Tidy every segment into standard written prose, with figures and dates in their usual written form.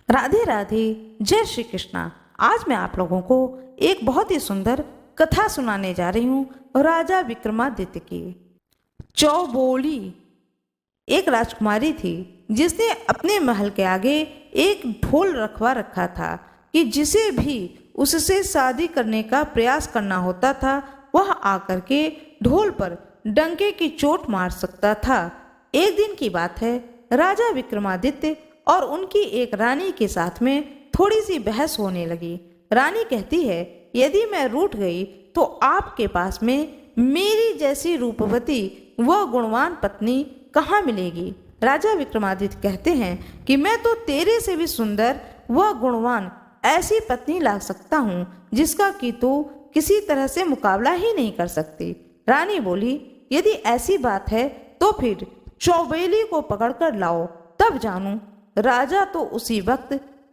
राधे राधे, जय श्री कृष्णा। आज मैं आप लोगों को एक बहुत ही सुंदर कथा सुनाने जा रही हूँ राजा विक्रमादित्य की। चौबोली एक राजकुमारी थी जिसने अपने महल के आगे एक ढोल रखवा रखा था कि जिसे भी उससे शादी करने का प्रयास करना होता था वह आकर के ढोल पर डंके की चोट मार सकता था। एक दिन की बात है, राजा विक्रमादित्य और उनकी एक रानी के साथ में थोड़ी सी बहस होने लगी। रानी कहती है, यदि मैं रूठ गई तो आपके पास में मेरी जैसी रूपवती व गुणवान पत्नी कहाँ मिलेगी। राजा विक्रमादित्य कहते हैं कि मैं तो तेरे से भी सुंदर व गुणवान ऐसी पत्नी ला सकता हूँ जिसका कि तू किसी तरह से मुकाबला ही नहीं कर सकती। रानी बोली, यदि ऐसी बात है तो फिर चौबेली को पकड़कर लाओ, तब जानूं। राजा तो उसी वक्त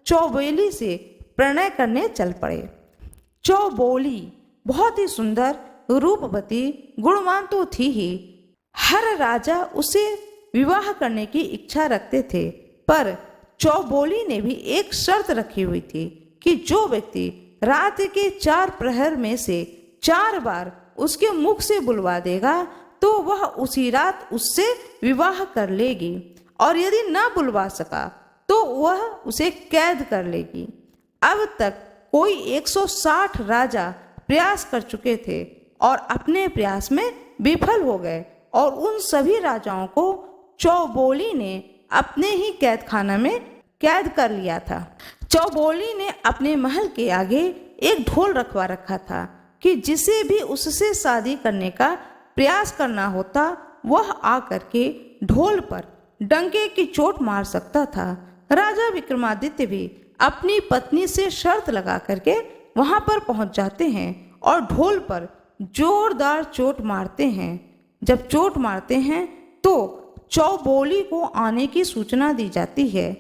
चौबोली से प्रणय करने चल पड़े। चौबोली बहुत ही सुंदर, रूपवती, गुणवान तो थी ही। हर राजा उसे विवाह करने की इच्छा रखते थे, पर चौबोली ने भी एक शर्त रखी हुई थी कि जो व्यक्ति रात के 4 प्रहर में से 4 बार उसके मुख से बुलवा देगा तो वह उसी रात उससे विवाह कर लेगी, और यदि ना बुलवा सका तो वह उसे कैद कर लेगी। अब तक कोई 160 राजा प्रयास कर चुके थे और अपने प्रयास में विफल हो गए, और उन सभी राजाओं को चौबोली ने अपने ही कैद खाना में कैद कर लिया था। चौबोली ने अपने महल के आगे एक ढोल रखवा रखा था कि जिसे भी उससे शादी करने का प्रयास करना होता वह आकर के ढोल पर डंके की चोट मार सकता था। राजा विक्रमादित्य भी अपनी पत्नी से शर्त लगा करके वहां पर पहुंच जाते हैं और ढोल पर जोरदार चोट मारते हैं। जब चोट मारते हैं तो चौबोली को आने की सूचना दी जाती है।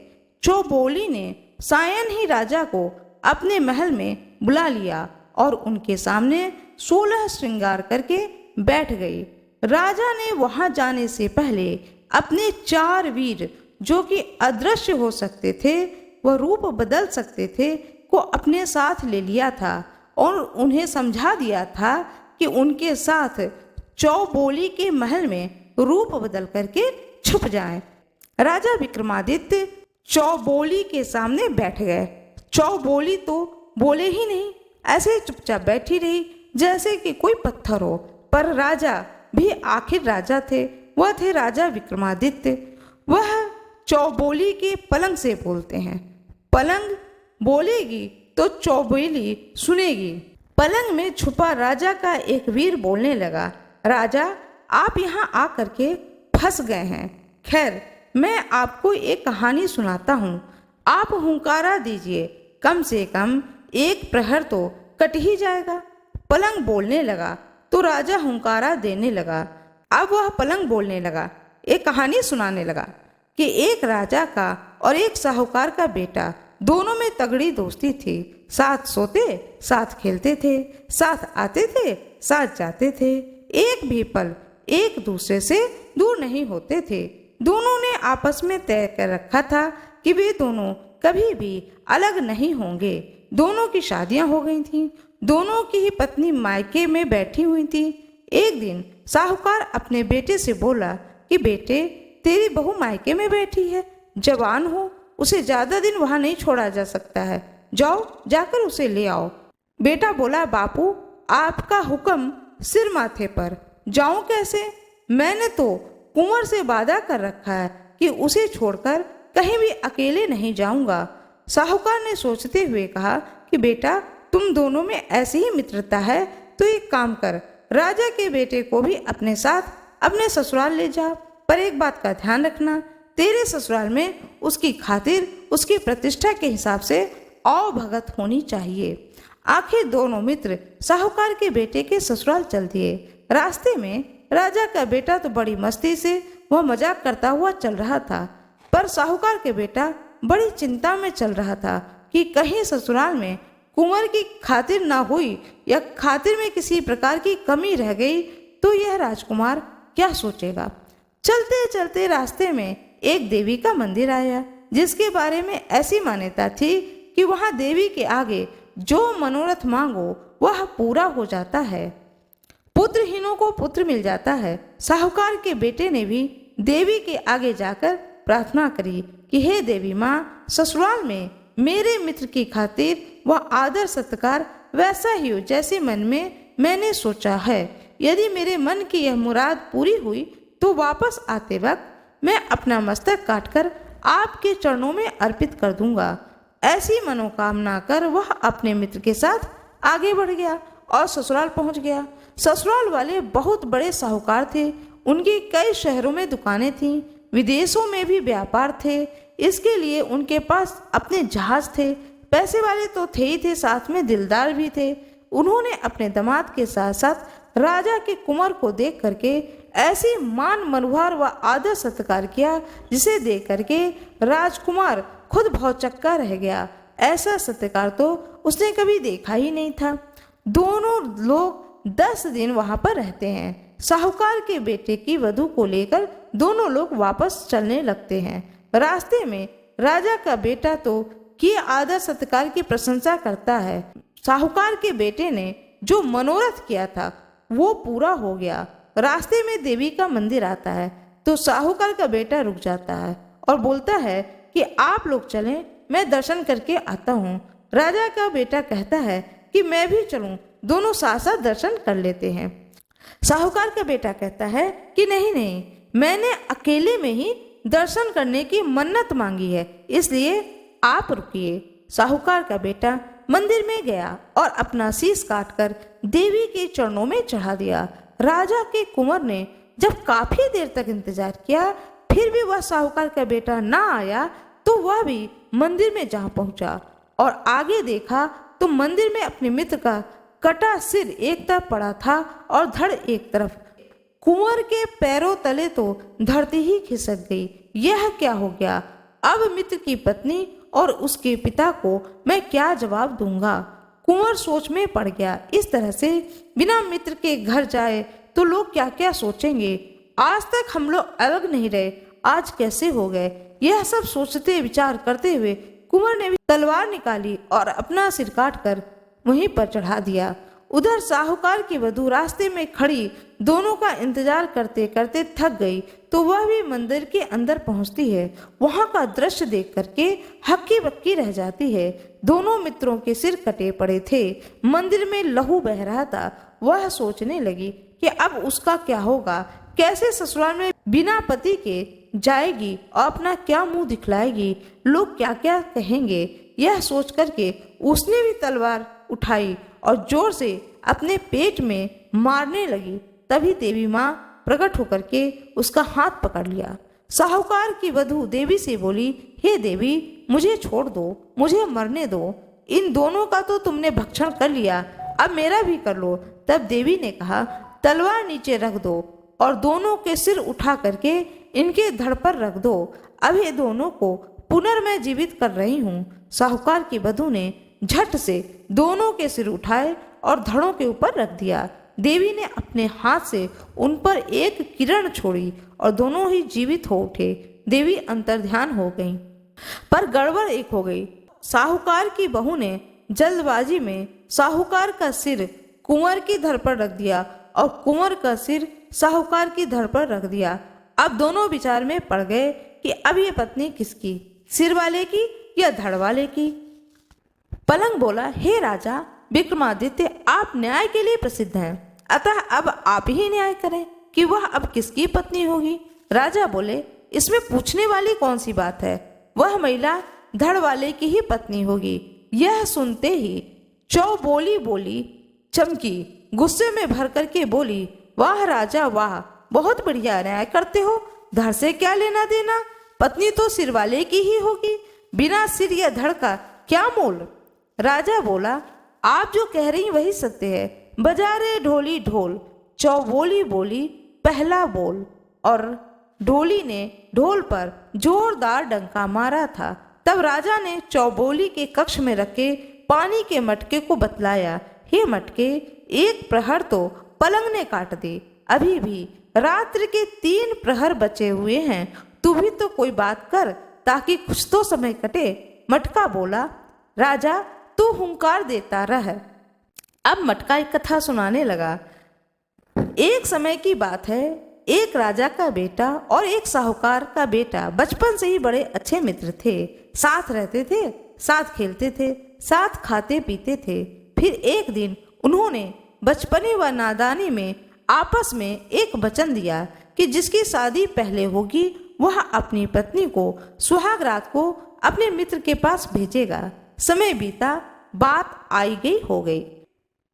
चौबोली ने सायन ही राजा को अपने महल में बुला लिया और उनके सामने 16 श्रृंगार करके बैठ गई। राजा ने वहां जाने से पहले अपने 4 वीर, जो कि अदृश्य हो सकते थे व रूप बदल सकते थे, को अपने साथ ले लिया था और उन्हें समझा दिया था कि उनके साथ चौबोली के महल में रूप बदल करके छुप जाएं। राजा विक्रमादित्य चौबोली के सामने बैठ गए। चौबोली तो बोले ही नहीं, ऐसे चुपचाप बैठी रही जैसे कि कोई पत्थर हो। पर राजा भी आखिर राजा थे, वह थे राजा विक्रमादित्य। वह चौबोली के पलंग से बोलते हैं। पलंग बोलेगी तो चौबोली सुनेगी। पलंग में छुपा राजा का एक वीर बोलने लगा, राजा आप यहाँ आकर के फंस गए हैं। खैर, मैं आपको एक कहानी सुनाता हूँ, आप हुंकारा दीजिए, कम से कम 1 प्रहर तो कट ही जाएगा। पलंग बोलने लगा तो राजा हुंकारा देने लगा। अब वह पलंग बोलने लगा, एक कहानी सुनाने लगा कि एक राजा का और एक साहूकार का बेटा, दोनों में तगड़ी दोस्ती थी। साथ सोते, साथ खेलते थे, साथ आते थे, साथ जाते थे। एक भी पल एक दूसरे से दूर नहीं होते थे। दोनों ने आपस में तय कर रखा था कि वे दोनों कभी भी अलग नहीं होंगे। दोनों की शादियां हो गई थीं, दोनों की ही पत्नी मायके में बैठी हुई थी। एक दिन साहूकार अपने बेटे से बोला कि बेटे, तेरी बहू मायके में बैठी है, जवान हो, उसे ज्यादा दिन वहां नहीं छोड़ा जा सकता है, जाओ जाकर उसे ले आओ। बेटा बोला, बापू आपका हुक्म सिर माथे पर, जाऊं कैसे? मैंने तो कुंवर से वादा कर रखा है कि उसे छोड़कर कहीं भी अकेले नहीं जाऊंगा। साहूकार ने सोचते हुए कहा कि बेटा, तुम दोनों में ऐसी ही मित्रता है तो एक काम कर, राजा के बेटे को भी अपने साथ अपने ससुराल ले जा। पर एक बात का ध्यान रखना, तेरे ससुराल में उसकी खातिर, उसकी प्रतिष्ठा के हिसाब से अवभगत होनी चाहिए। आखिर दोनों मित्र साहूकार के बेटे के ससुराल चल दिए। रास्ते में राजा का बेटा तो बड़ी मस्ती से वह मजाक करता हुआ चल रहा था, पर साहूकार के बेटा बड़ी चिंता में चल रहा था कि कहीं ससुराल में कुंवर की खातिर ना हुई या खातिर में किसी प्रकार की कमी रह गई तो यह राजकुमार क्या सोचेगा। चलते चलते रास्ते में एक देवी का मंदिर आया। जिसके बारे में ऐसी मान्यता थी कि वहां देवी के आगे जो मनोरथ मांगो वह पूरा हो जाता है। पुत्रहीनों को पुत्र मिल जाता है। साहूकार के बेटे ने भी देवी के आगे जाकर प्रार्थना करी कि हे देवी माँ, ससुराल में मेरे मित्र की खातिर वह आदर सत्कार वैसा ही हो जैसे मन में मैंने सोचा है। यदि मेरे मन की यह मुराद पूरी हुई तो वापस आते वक्त मैं अपना मस्तक काटकर आपके चरणों में अर्पित कर दूंगा। ऐसी मनोकामना कर वह अपने मित्र के साथ आगे बढ़ गया और ससुराल पहुंच गया। ससुराल वाले बहुत बड़े साहूकार थे। उनकी कई शहरों में दुकानें थीं, विदेशों में भी व्यापार थे। इसके लिए उनके पास अपने जहाज थे। पैसे वाले तो थे ही थे, साथ में दिलदार भी थे। उन्होंने अपने दामाद के साथ साथ राजा के कुंवर को देख करके ऐसी मान मनुहार व आदर सत्कार किया जिसे देख करके राजकुमार खुद भौचक्का रह गया। ऐसा सत्कार तो उसने कभी देखा ही नहीं था। दोनों लोग 10 दिन वहां पर रहते हैं। साहूकार के बेटे की वधू को लेकर दोनों लोग वापस चलने लगते हैं। रास्ते में राजा का बेटा तो किए आदर सत्कार की प्रशंसा करता है। साहूकार के बेटे ने जो मनोरथ किया था वो पूरा हो गया। रास्ते में देवी का मंदिर आता है तो साहूकार का बेटा रुक जाता है और बोलता है कि आप लोग चलें, मैं दर्शन करके आता हूँ। राजा का बेटा कहता है कि मैं भी चलूं, दोनों साथ साथ दर्शन कर लेते हैं। साहूकार का बेटा कहता है कि नहीं नहीं, मैंने अकेले में ही दर्शन करने की मन्नत मांगी है, इसलिए आप रुकिए। साहूकार का बेटा मंदिर में गया और अपना शीश काटकर देवी के चरणों में चढ़ा दिया। राजा के कुंवर ने जब काफी देर तक इंतजार किया, फिर भी वह साहूकार का बेटा ना आया तो वह भी मंदिर में जा पहुंचा और आगे देखा तो मंदिर में अपने मित्र का कटा सिर एक तरफ पड़ा था और धड़ एक तरफ। कुंवर के पैरों तले तो धरती ही खिसक गई। यह क्या हो गया? अब मित्र की पत्नी और उसके पिता को मैं क्या जवाब दूंगा? कुंवर सोच में पड़ गया। इस तरह से बिना मित्र के घर जाए तो लोग क्या क्या सोचेंगे। आज तक हम लोग अलग नहीं रहे, आज कैसे हो गए? यह सब सोचते विचार करते हुए कुंवर ने भी तलवार निकाली और अपना सिर काट कर वहीं पर चढ़ा दिया। उधर साहूकार की वधू रास्ते में खड़ी दोनों का इंतजार करते करते थक गई तो वह भी मंदिर के अंदर पहुंचती है। वहां का दृश्य देख करके हक्की बक्की रह जाती है। दोनों मित्रों के सिर कटे पड़े थे, मंदिर में लहू बह रहा था। वह सोचने लगी कि अब उसका क्या होगा, कैसे ससुराल में बिना पति के जाएगी और अपना क्या मुंह दिखलाएगी, लोग क्या क्या कहेंगे। यह सोच करके उसने भी तलवार उठाई और जोर से अपने पेट में मारने लगी। तभी देवी माँ प्रकट होकर के उसका हाथ पकड़ लिया। साहूकार की वधू देवी से बोली, हे देवी, मुझे छोड़ दो, मुझे मरने दो। इन दोनों का तो तुमने भक्षण कर लिया, अब मेरा भी कर लो। तब देवी ने कहा, तलवार नीचे रख दो और दोनों के सिर उठा करके इनके धड़ पर रख दो। अब ये दोनों को पुनर्मय जीवित कर रही हूँ। साहूकार की वधू ने झट से दोनों के सिर उठाए और धड़ों के ऊपर रख दिया। देवी ने अपने हाथ से उन पर एक किरण छोड़ी और दोनों ही जीवित हो उठे। देवी अंतर्ध्यान हो गईं। पर गड़बड़ एक हो गई। साहूकार की बहू ने जल्दबाजी में साहूकार का सिर कुंवर की धड़ पर रख दिया और कुंवर का सिर साहूकार की धड़ पर रख दिया। अब दोनों विचार में पड़ गए कि अब ये पत्नी किसकी, सिर वाले की या धड़ वाले की। पलंग बोला, हे राजा विक्रमादित्य, आप न्याय के लिए प्रसिद्ध हैं, अतः अब आप ही न्याय करें कि वह अब किसकी पत्नी होगी। राजा बोले, इसमें पूछने वाली कौन सी बात है, वह महिला धड़ वाले की ही पत्नी होगी। यह सुनते ही चौबोली बोली चमकी, गुस्से में भर करके बोली, वाह राजा वाह, बहुत बढ़िया न्याय करते हो। धड़ से क्या लेना देना, पत्नी तो सिर वाले की ही होगी, बिना सिर या धड़ का क्या मोल। राजा बोला, आप जो कह रही वही सत्य है। बजा रे ढोली ढोल। चौबोली बोली, पहला बोल। और ढोली ने ढोल पर जोरदार डंका मारा था। तब राजा ने चौबोली के कक्ष में रखे पानी के मटके को बतलाया, हे मटके, एक प्रहर तो पलंग ने काट दे, अभी भी रात्रि के 3 प्रहर बचे हुए हैं, तू भी तो कोई बात कर। ताकि कुछ तो समय कटे, मटका बोला, राजा तू हुंकार देता रह। अब मटका एक कथा सुनाने लगा। एक समय की बात है, एक राजा का बेटा और एक साहूकार का बेटा बचपन से ही बड़े अच्छे मित्र थे। साथ रहते थे, साथ खेलते थे, साथ खाते पीते थे। फिर एक दिन उन्होंने बचपने व नादानी में आपस में एक वचन दिया कि जिसकी शादी पहले होगी वह अपनी पत्नी को सुहाग रात को अपने मित्र के पास भेजेगा। समय बीता, बात आई गई हो गई।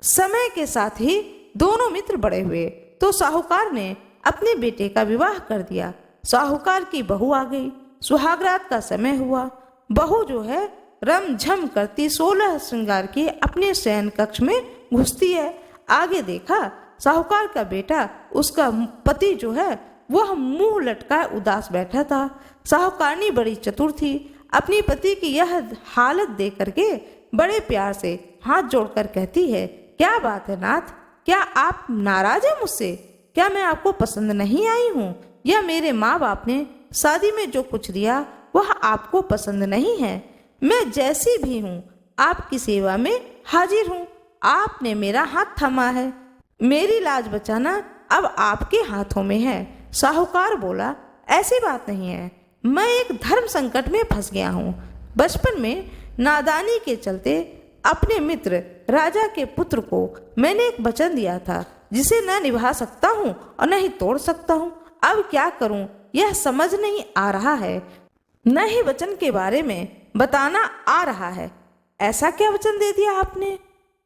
समय के साथ ही दोनों मित्र बड़े हुए तो साहूकार ने अपने बेटे का विवाह कर दिया। साहूकार की बहू आ गई, सुहागरात का समय हुआ। बहू जो है रमझम करती 16 श्रृंगार के अपने शयन कक्ष में घुसती है। आगे देखा, साहूकार का बेटा, उसका पति जो है वह मुंह लटकाए उदास बैठा था। साहूकारनी बड़ी चतुर थी। अपनी पति की यह हालत देख करके बड़े प्यार से हाथ जोड़कर कहती है, क्या बात है नाथ, क्या आप नाराज हैं मुझसे? क्या मैं आपको पसंद नहीं आई हूँ? या मेरे माँ बाप ने शादी में जो कुछ दिया वह आपको पसंद नहीं है? मैं जैसी भी हूँ आपकी सेवा में हाजिर हूँ। आपने मेरा हाथ थमा है, मेरी लाज बचाना अब आपके हाथों में है। साहूकार बोला, ऐसी बात नहीं है, मैं एक धर्म संकट में फंस गया हूँ। बचपन में नादानी के चलते अपने मित्र राजा के पुत्र को मैंने एक वचन दिया था जिसे न निभा सकता हूँ और न ही तोड़ सकता हूँ। अब क्या करूँ यह समझ नहीं आ रहा है, न ही वचन के बारे में बताना आ रहा है। ऐसा क्या वचन दे दिया आपने?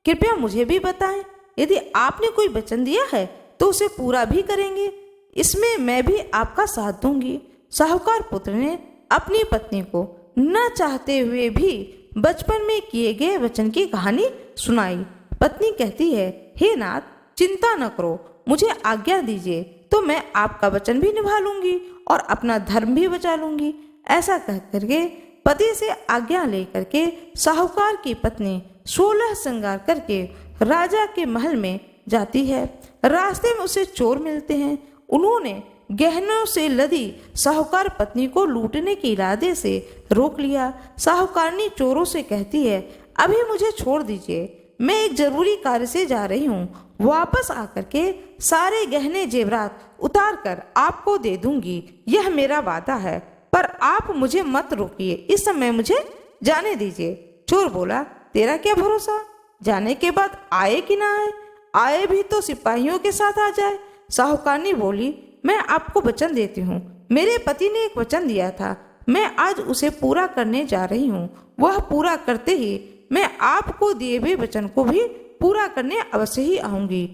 कृपया मुझे भी बताएं। यदि आपने कोई वचन दिया है तो उसे पूरा भी करेंगे, इसमें मैं भी आपका साथ दूंगी। साहूकार पुत्र ने अपनी पत्नी को न चाहते हुए भी बचपन में किए गए वचन की कहानी सुनाई। पत्नी कहती है, हे नाथ, चिंता न करो, मुझे आज्ञा दीजिए तो मैं आपका वचन भी निभा लूंगी और अपना धर्म भी बचा लूंगी। ऐसा कह करके पति से आज्ञा लेकर के साहूकार की पत्नी 16 श्रृंगार करके राजा के महल में जाती है। रास्ते में उसे चोर मिलते हैं। उन्होंने गहनों से लदी साहूकार पत्नी को लूटने के इरादे से रोक लिया। साहूकारनी चोरों से कहती है, अभी मुझे छोड़ दीजिए, मैं एक जरूरी कार्य से जा रही हूँ। वापस आकर के सारे गहने जेवरात उतार कर आपको दे दूंगी, यह मेरा वादा है, पर आप मुझे मत रोकिए, इस समय मुझे जाने दीजिए। चोर बोला, तेरा क्या भरोसा, जाने के बाद आए कि ना आए? आए भी तो सिपाहियों के साथ आ जाए। साहूकारनी बोली, मैं आपको वचन देती हूँ, मेरे पति ने एक वचन दिया था, मैं आज उसे पूरा करने जा रही हूँ। वह पूरा करते ही मैं आपको दिए हुए वचन को भी पूरा करने अवश्य ही आऊंगी।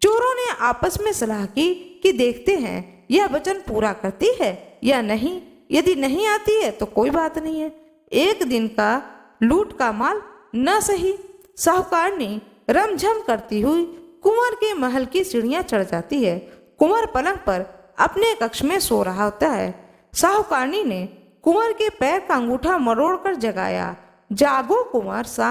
चोरों ने आपस में सलाह की कि देखते हैं यह वचन पूरा करती है या नहीं। यदि नहीं आती है तो कोई बात नहीं है, एक दिन का लूट का माल न सही। साहूकारनी रमझम करती हुई कुंवर के महल की सीढ़ियां चढ़ जाती है। कुंवर पलंग पर अपने कक्ष में सो रहा होता है। साहूकारनी ने कुंवर के पैर का अंगूठा मरोड़ कर जगाया। जागो कुंवर सा।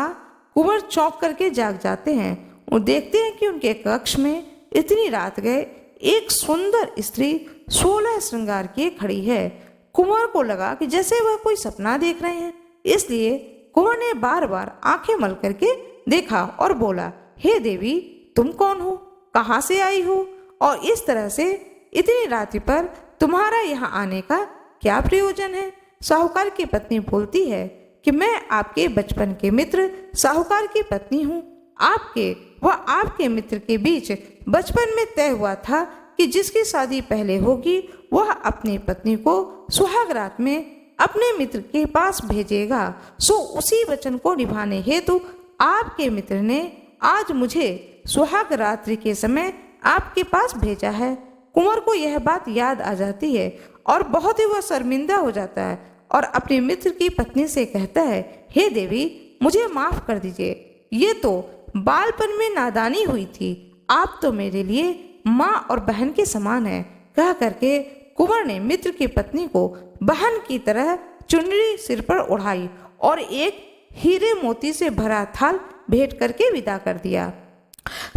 कुंवर चौंक करके जाग जाते हैं। वो देखते हैं कि उनके कक्ष में इतनी रात गए एक सुंदर स्त्री 16 श्रृंगार की खड़ी है। कुंवर को लगा कि जैसे वह कोई सपना देख रहे हैं, इसलिए कुंवर ने बार बार आंखें मल करके देखा और बोला, हे देवी, तुम कौन हो, कहाँ से आई हो, और इस तरह से इतनी रात्रि पर तुम्हारा यहाँ आने का क्या प्रयोजन है? साहूकार की पत्नी बोलती है कि मैं आपके बचपन के मित्र साहूकार की पत्नी हूँ। आपके व आपके मित्र के बीच बचपन में तय हुआ था कि जिसकी शादी पहले होगी वह अपनी पत्नी को सुहाग रात में अपने मित्र के पास भेजेगा। सो उसी वचन को निभाने हेतु आपके मित्र ने आज मुझे सुहाग रात्रि के समय आपके पास भेजा है। कुंवर को यह बात याद आ जाती है और बहुत ही वह शर्मिंदा हो जाता है और अपने मित्र की पत्नी से कहता है, हे देवी, मुझे माफ कर दीजिए, ये तो बालपन में नादानी हुई थी, आप तो मेरे लिए माँ और बहन के समान है। कह करके कुंवर ने मित्र की पत्नी को बहन की तरह चुनरी सिर पर उड़ाई और एक हीरे मोती से भरा थाल भेंट करके विदा कर दिया।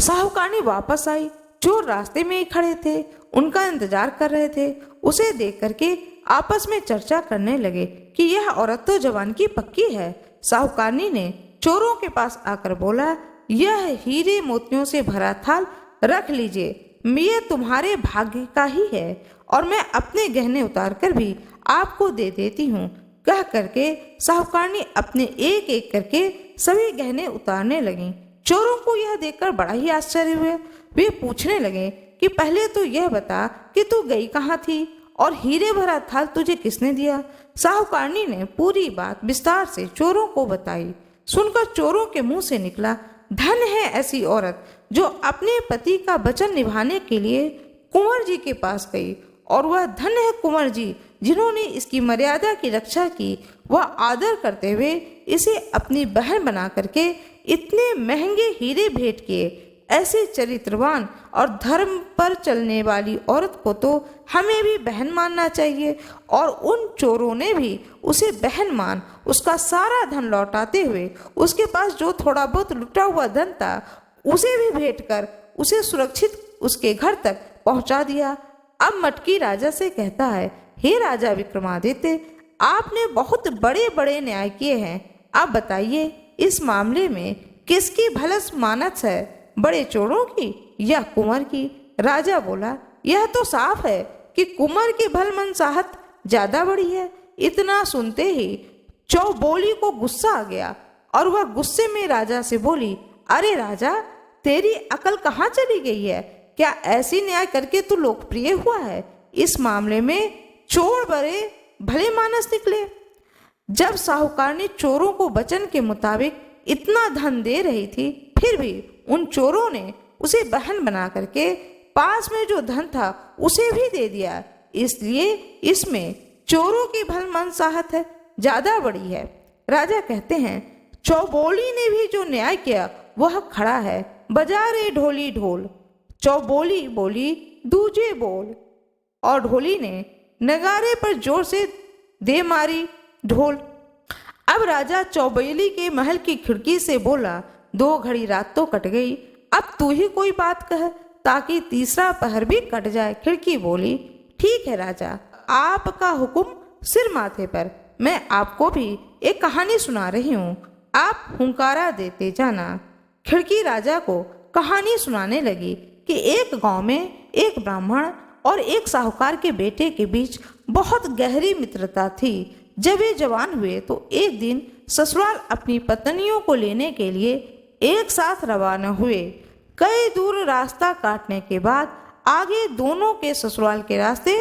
साहूकारनी वापस आई। चोर रास्ते में ही खड़े थे, उनका इंतजार कर रहे थे। उसे देख करके आपस में चर्चा करने लगे कि यह औरत तो जवान की पक्की है। साहूकारनी ने चोरों के पास आकर बोला, यह हीरे मोतियों से भरा थाल रख लीजिए, ये तुम्हारे भाग्य का ही है और मैं अपने गहने उतार कर भी आपको दे देती हूँ। कह करके साहूकारनी अपने एक एक करके सभी गहने उतारने लगी। चोरों को यह देखकर बड़ा ही आश्चर्य हुआ। वे पूछने लगे कि पहले तो यह बता कि तू गई कहाँ थी और हीरे भरा थाल तुझे किसने दिया। साहूकारनी ने पूरी बात विस्तार से चोरों को बताई। सुनकर चोरों के मुंह से निकला, धन है ऐसी औरत जो अपने पति का वचन निभाने के लिए कुंवर जी के पास गई, और वह धन है कुंवर जी जिन्होंने इसकी मर्यादा की रक्षा की। वह आदर करते हुए इसे अपनी बहन बना करके इतने महंगे हीरे भेंट किए। ऐसे चरित्रवान और धर्म पर चलने वाली औरत को तो हमें भी बहन मानना चाहिए। और उन चोरों ने भी उसे बहन मान उसका सारा धन लौटाते हुए उसके पास जो थोड़ा बहुत लुटा हुआ धन था उसे भी भेंट कर उसे सुरक्षित उसके घर तक पहुंचा दिया। अब मटकी राजा से कहता है, हे राजा विक्रमादित्य, आपने बहुत बड़े बड़े न्याय किए हैं। आप बताइए इस मामले में किसकी भलस मानस है, बड़े चोरों की या कुंवर की? राजा बोला, यह तो साफ है कि कुंवर की भलमनसाहत ज्यादा बड़ी है। इतना सुनते ही चौबोली को गुस्सा आ गया और वह गुस्से में राजा से बोली, अरे राजा, तेरी अकल कहाँ चली गई है? क्या ऐसी न्याय करके तू लोकप्रिय हुआ है? इस मामले में चोर बड़े भले मानस निकले। जब साहूकार ने चोरों को वचन के मुताबिक इतना धन दे रही थी, फिर भी उन चोरों ने उसे बहन बना करके पास में जो धन था उसे भी दे दिया। इसलिए इसमें चोरों की भलमनसाहत है ज्यादा बड़ी है। राजा कहते हैं, चौबोली ने भी जो न्याय किया वह खड़ा है। बजा रे ढोली ढोल। चौबोली बोली, दूजे बोल। और ढोली ने नगारे पर जोर से दे मारी ढोल। अब राजा चौबोली के महल की खिड़की से बोला, 2 घड़ी रात तो कट गई, अब तू ही कोई बात कह ताकि तीसरा पहर भी कट जाए। खिड़की बोली, ठीक है राजा, आपका हुक्म सिर माथे पर। मैं आपको भी एक कहानी सुना रही हूँ, आप हुंकारा देते जाना। खिड़की राजा को कहानी सुनाने लगी कि एक गांव में एक ब्राह्मण और एक साहूकार के बेटे के बीच बहुत गहरी मित्रता थी। जब वे जवान हुए तो एक दिन ससुराल अपनी पत्नियों को लेने के लिए एक साथ रवाना हुए। कई दूर रास्ता काटने के बाद आगे दोनों के ससुराल के रास्ते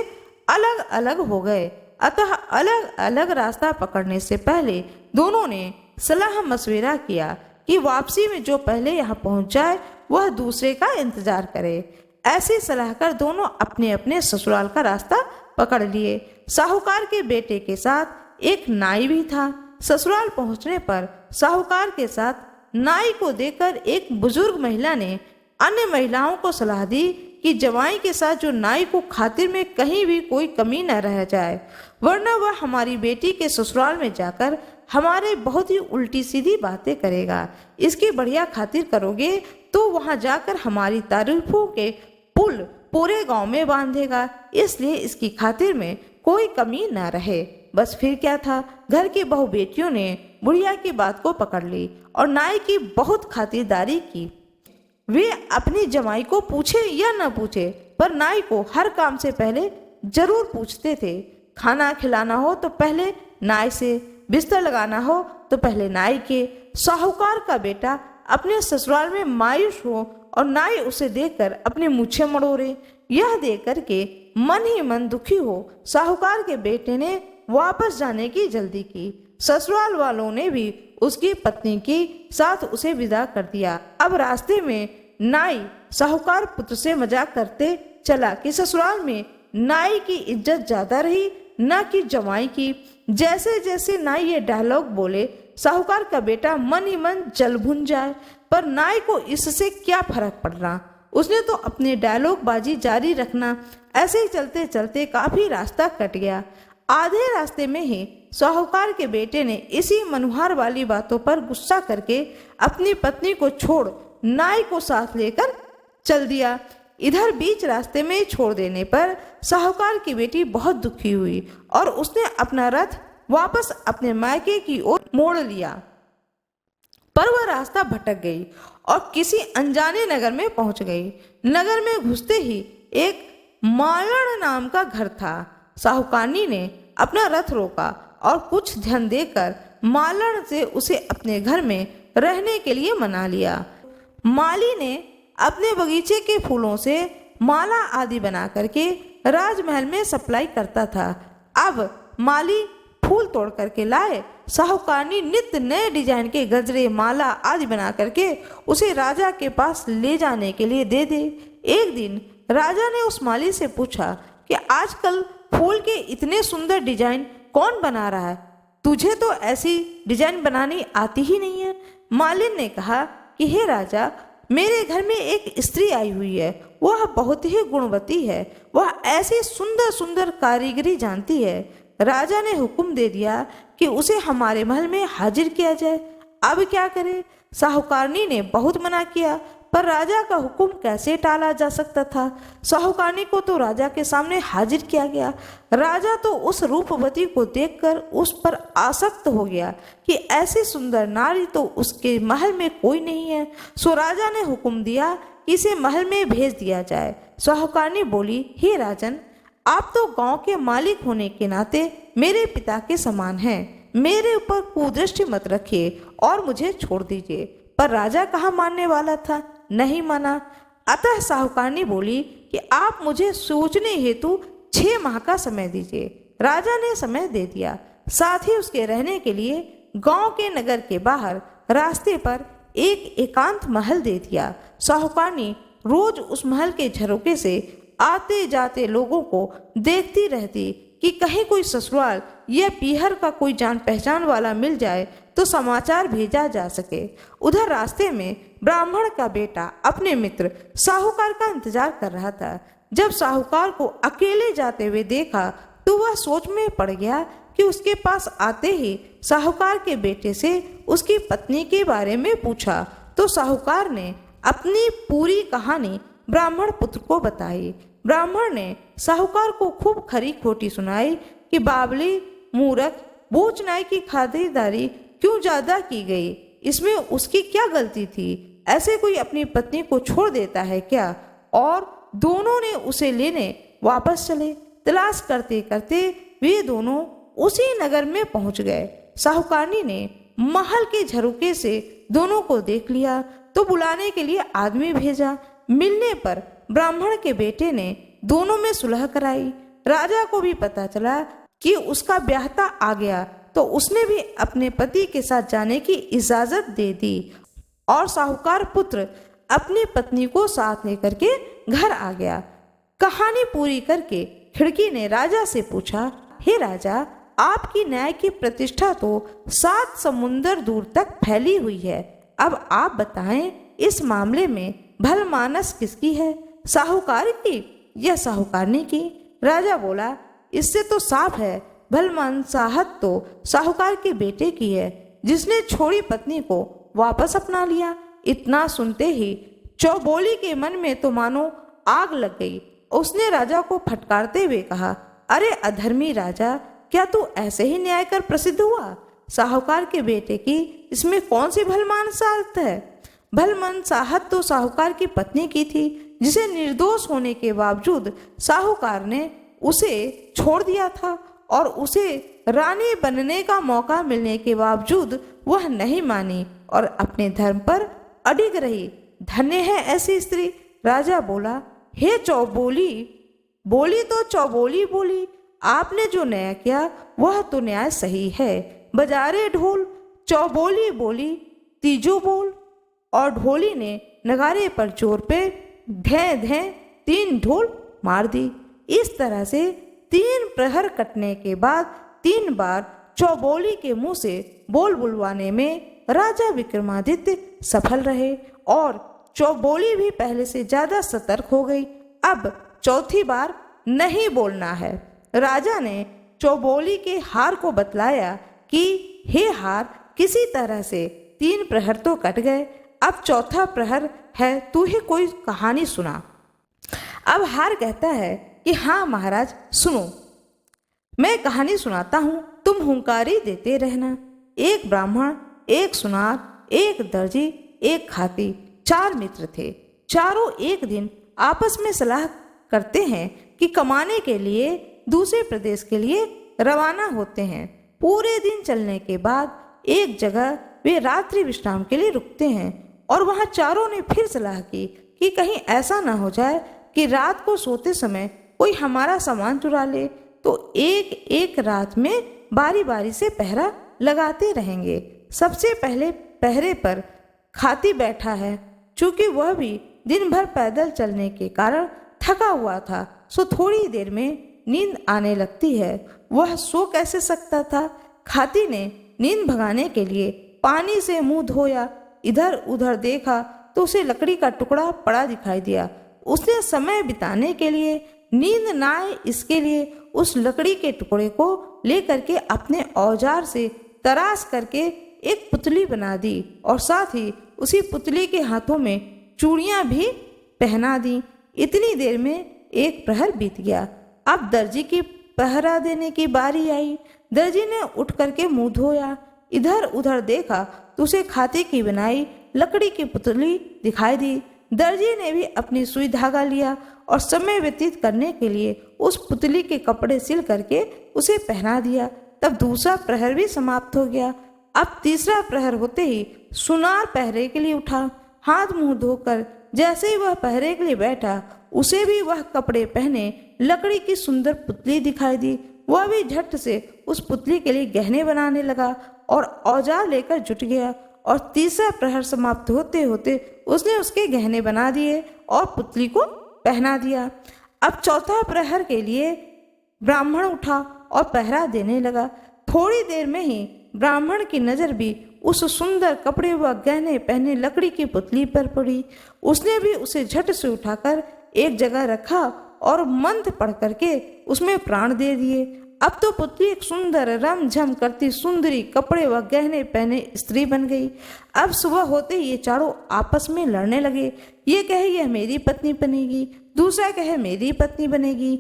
अलग अलग हो गए। अतः अलग अलग रास्ता पकड़ने से पहले दोनों ने सलाह मशविरा किया कि वापसी में जो पहले यहाँ पहुँच जाए वह दूसरे का इंतजार करे। ऐसी सलाह कर दोनों अपने अपने ससुराल का रास्ता पकड़ लिए। साहूकार के बेटे के साथ एक नाई भी था। ससुराल पहुंचने पर साहूकार के साथ नाई को देखकर एक बुजुर्ग महिला ने अन्य महिलाओं को सलाह दी कि जवाई के साथ जो नाई को खातिर में कहीं भी कोई कमी न रह जाए, वरना वह हमारी बेटी के ससुराल में जाकर हमारे बहुत ही उल्टी सीधी बातें करेगा। इसकी बढ़िया खातिर करोगे तो वहां जाकर हमारी तारीफों के पुल पूरे गांव में बांधेगा, इसलिए इसकी खातिर में कोई कमी न रहे। बस फिर क्या था, घर की बहू बेटियों ने बुढ़िया की बात को पकड़ ली और नाई की बहुत खातिरदारी की। वे अपनी जमाई को पूछे या न पूछे, पर नाई को हर काम से पहले जरूर पूछते थे। खाना खिलाना हो तो पहले नाई से, बिस्तर लगाना हो तो पहले नाई के। साहूकार का बेटा अपने ससुराल में मायूस हो और नाई उसे देखकर अपने मूछें मड़ोरे, यह देख करके मन ही मन दुखी हो साहूकार के बेटे ने वापस जाने की जल्दी की। ससुराल वालों ने भी उसकी पत्नी के साथ उसे विदा कर दिया। अब रास्ते में नाई साहूकार पुत्र से मजाक करते चला कि ससुराल में नाई की इज्जत ज्यादा रही न कि जमाई की। जैसे जैसे नाई ये डायलॉग बोले, साहूकार का बेटा मन ही मन जल भुन जाए, पर नाई को इससे क्या फर्क पड़ रहा, उसने तो अपनी डायलॉग बाजी जारी रखना। ऐसे ही चलते चलते काफी रास्ता कट गया। आधे रास्ते में ही साहूकार के बेटे ने इसी मनुहार वाली बातों पर गुस्सा करके अपनी पत्नी को छोड़ नाई को साथ लेकर चल दिया। इधर बीच रास्ते में छोड़ देने पर साहूकार की बेटी बहुत दुखी हुई और उसने अपना रथ वापस अपने मायके की ओर मोड़ लिया। पर वह रास्ता भटक गई और किसी अनजाने नगर में पहुंच गई। नगर में घुसते ही एक मालण नाम का घर था। साहूकारनी ने अपना रथ रोका और कुछ धन देकर मालण से उसे अपने घर में रहने के लिए मना लिया। माली ने अपने बगीचे के फूलों से माला आदि बना करके राजमहल में सप्लाई करता था। अब माली फूल तोड़ करके लाए। साहूकारनी नित्य नए डिजाइन के गजरे, माला आदि बना करके उसे राजा के पास ले जाने के लिए दे दे। एक दिन राजा ने उस माली से पूछा कि आजकल फूल के इतने सुंदर डिजाइन कौन बना रहा है? तुझे तो ऐसी डिजाइन बनानी आती ही नहीं है। मालिन ने कहा कि हे राजा, मेरे घर में एक स्त्री आई हुई है। वह बहुत ही गुणवती है। वह ऐसी सुंदर सुंदर कारीगरी जानती है। राजा ने हुक्म दे दिया कि उसे हमारे महल में हाजिर किया जाए। अब क्या करे? साहूकारनी ने बहुत मना किया, पर राजा का हुक्म कैसे टाला जा सकता था। साहूकारनी को तो राजा के सामने हाजिर किया गया। राजा तो उस रूपवती को देखकर उस पर आसक्त हो गया कि ऐसी सुंदर नारी तो उसके महल में कोई नहीं है। सो राजा ने हुक्म दिया कि इसे महल में भेज दिया जाए। साहूकारनी बोली, हे राजन, आप तो गांव के मालिक होने के नाते मेरे पिता के समान हैं। मेरे ऊपर कुदृष्टि मत रखिए और मुझे छोड़ दीजिए। पर राजा कहाँ मानने वाला था, नहीं माना। अतः साहूकारनी बोली कि आप मुझे सोचने हेतु 6 माह का समय दीजिए। राजा ने समय दे दिया। साथ ही उसके रहने के लिए गांव के नगर के बाहर रास्ते पर एक एकांत महल दे दिया। साहूकारनी रोज उस महल के झरोके से आते जाते लोगों को देखती रहती कि कहीं कोई ससुराल या पीहर का कोई जान पहचान वाला मिल जाए तो समाचार भेजा जा सके। उधर रास्ते में ब्राह्मण का बेटा अपने मित्र साहूकार का इंतजार कर रहा था। जब साहूकार को अकेले जाते हुए देखा तो वह सोच में पड़ गया कि उसके पास आते ही साहूकार के बेटे से उसकी पत्नी के बारे में पूछा तो साहूकार ने अपनी पूरी कहानी ब्राह्मण पुत्र को बताई। ब्राह्मण ने साहूकार को खूब खरी खोटी सुनाई कि बावली, मूर्ख, बोझ नाई की खातिरदारी क्यों ज्यादा की गई, इसमें उसकी क्या गलती थी? ऐसे कोई अपनी पत्नी को छोड़ देता है क्या? और दोनों ने उसे लेने वापस चले। तलाश करते करते वे दोनों उसी नगर में पहुंच गए। साहूकारनी ने महल के झरोके से दोनों को देख लिया तो बुलाने के लिए आदमी भेजा। मिलने पर ब्राह्मण के बेटे ने दोनों में सुलह कराई। राजा को भी पता चला कि उसका ब्याहता आ गया तो उसने भी अपने पति के साथ जाने की इजाजत दे दी और साहूकार पुत्र अपनी पत्नी को साथ लेकर के घर आ गया। कहानी पूरी करके खिड़की ने राजा से पूछा, हे राजा, आपकी न्याय की प्रतिष्ठा तो 7 समुंदर दूर तक फैली हुई है। अब आप बताएं, इस मामले में भलमानस किसकी है, साहूकार की या साहूकारनी की? राजा बोला, इससे तो साफ है, भलमानसाहत तो साहूकार के बेटे की है, जिसने छोड़ी पत्नी को वापस अपना लिया। इतना सुनते ही चौबोली के मन में तो मानो आग लग गई। उसने राजा को फटकारते हुए कहा, अरे अधर्मी राजा, क्या तू ऐसे ही न्याय कर प्रसिद्ध हुआ? साहूकार के बेटे की इसमें कौन सी भलमानसाहत है? भलमानसाहत तो साहूकार की पत्नी की थी, जिसे निर्दोष होने के बावजूद साहूकार ने उसे छोड़ दिया था और उसे रानी बनने का मौका मिलने के बावजूद वह नहीं मानी और अपने धर्म पर अडिग रही। धन्य है ऐसी स्त्री। राजा बोला, हे चौबोली, बोली तो चौबोली बोली, आपने जो न्याय किया वह तो न्याय सही है। बजारे ढोल। चौबोली बोली, तीजो बोल। और ढोली ने नगारे पर जोर पे धैं धैं 3 ढोल मार दी। इस तरह से 3 प्रहर कटने के बाद 3 बार चौबोली के मुंह से बोल बुलवाने में राजा विक्रमादित्य सफल रहे और चौबोली भी पहले से ज्यादा सतर्क हो गई। अब चौथी बार नहीं बोलना है। राजा ने चौबोली के हार को बतलाया कि हे हार, किसी तरह से 3 प्रहर तो कट गए, अब चौथा प्रहर है, तू ही कोई कहानी सुना। अब हार कहता है कि हाँ महाराज सुनो, मैं कहानी सुनाता हूँ, तुम हुंकारी देते रहना। एक ब्राह्मण, एक सुनार, एक दर्जी, एक खाती, 4 मित्र थे। चारों एक दिन आपस में सलाह करते हैं कि कमाने के लिए दूसरे प्रदेश के लिए रवाना होते हैं। पूरे दिन चलने के बाद एक जगह वे रात्रि विश्राम के लिए रुकते हैं और वहां चारों ने फिर सलाह की कि कहीं ऐसा ना हो जाए कि रात को सोते समय कोई हमारा सामान चुरा ले, तो एक एक रात में बारी बारी से पहरा लगाते रहेंगे। सबसे पहले पहरे पर खाती बैठा है। चूंकि वह भी दिन भर पैदल चलने के कारण थका हुआ था, सो थोड़ी देर में नींद आने लगती है। वह सो कैसे सकता था। खाती ने नींद भगाने के लिए पानी से मुंह धोया, इधर उधर देखा तो उसे लकड़ी का टुकड़ा पड़ा दिखाई दिया। उसने समय बिताने के लिए, नींद ना आए इसके लिए, उस लकड़ी के टुकड़े को लेकर के अपने औजार से तराश करके एक पुतली बना दी और साथ ही उसी पुतली के हाथों में चूड़ियां भी पहना दी। इतनी देर में एक प्रहर बीत गया। अब दर्जी की पहरा देने की बारी आई। दर्जी ने उठ करके मुंह धोया, इधर उधर देखा तो उसे खाते की बनाई लकड़ी की पुतली दिखाई दी। दर्जी ने भी अपनी सुई धागा लिया और समय व्यतीत करने के लिए उस पुतली के कपड़े सिल करके उसे पहना दिया। तब दूसरा प्रहर भी समाप्त हो गया। अब तीसरा प्रहर होते ही सुनार पहरे के लिए उठा। हाथ मुंह धोकर जैसे ही वह पहरे के लिए बैठा, उसे भी वह कपड़े पहने लकड़ी की सुंदर पुतली दिखाई दी। वह भी झट से उस पुतली के लिए गहने बनाने लगा और औजार लेकर जुट गया। और तीसरा प्रहर समाप्त होते होते उसने उसके गहने बना दिए और पुतली को पहना दिया। अब चौथा प्रहर के लिए ब्राह्मण उठा और पहरा देने लगा। थोड़ी देर में ही ब्राह्मण की नजर भी उस सुंदर कपड़े व गहने पहने लकड़ी की पुतली पर पड़ी। उसने भी उसे झट से उठाकर एक जगह रखा और मंत्र पढ़ करके उसमें प्राण दे दिए। अब तो पुतली एक सुंदर रमझम करती सुंदरी कपड़े व गहने पहने स्त्री बन गई। अब सुबह होते ही ये चारों आपस में लड़ने लगे। ये कहे यह मेरी पत्नी बनेगी, दूसरा कहे मेरी पत्नी बनेगी।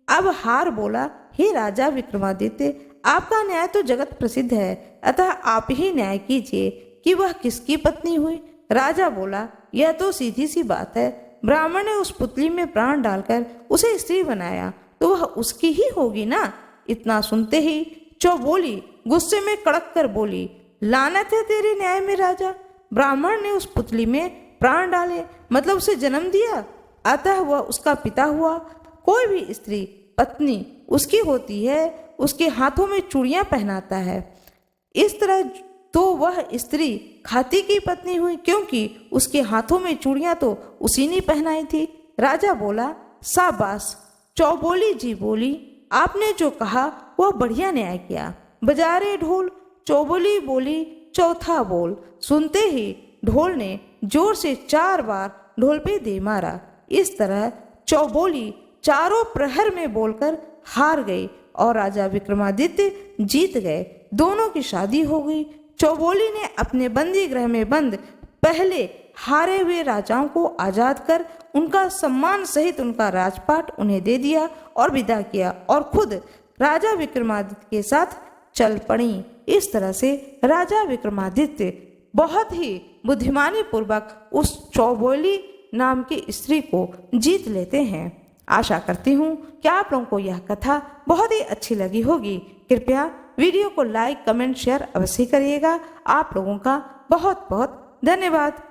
अब हार बोला, हे राजा विक्रमादित्य, आपका न्याय तो जगत प्रसिद्ध है, अतः आप ही न्याय कीजिए कि वह किसकी पत्नी हुई। राजा बोला, यह तो सीधी सी बात है। ब्राह्मण ने उस पुतली में प्राण डालकर उसे स्त्री बनाया, तो वह उसकी ही होगी ना। इतना सुनते ही चौबोली गुस्से में कड़क कर बोली, लानत है तेरे न्याय में राजा। ब्राह्मण ने उस पुतली में प्राण डाले, मतलब उसे जन्म दिया, अतः वह उसका पिता हुआ। कोई भी स्त्री पत्नी उसकी होती है, उसके हाथों में चूड़ियां पहनाता है। इस तरह तो वह स्त्री खाती की पत्नी हुई, क्योंकि उसके हाथों में चूड़ियां तो उसी ने पहनाई थी। राजा बोला, शाबाश। चौबोली जी बोली, आपने जो कहा वह बढ़िया न्याय किया। बजारे ढोल। चौबोली बोली, चौथा बोल। सुनते ही ढोल ने जोर से 4 बार ढोल पे दे मारा। इस तरह चौबोली चारों प्रहर में बोलकर हार गई और राजा विक्रमादित्य जीत गए। दोनों की शादी हो गई। चौबोली ने अपने बंदी गृह में बंद पहले हारे हुए राजाओं को आजाद कर उनका सम्मान सहित उनका राजपाट उन्हें दे दिया और विदा किया और खुद राजा विक्रमादित्य के साथ चल पड़ी। इस तरह से राजा विक्रमादित्य बहुत ही बुद्धिमानी पूर्वक उस चौबोली नाम की स्त्री को जीत लेते हैं। आशा करती हूँ कि आप लोगों को यह कथा बहुत ही अच्छी लगी होगी। कृपया वीडियो को लाइक, कमेंट, शेयर अवश्य करिएगा। आप लोगों का बहुत बहुत धन्यवाद।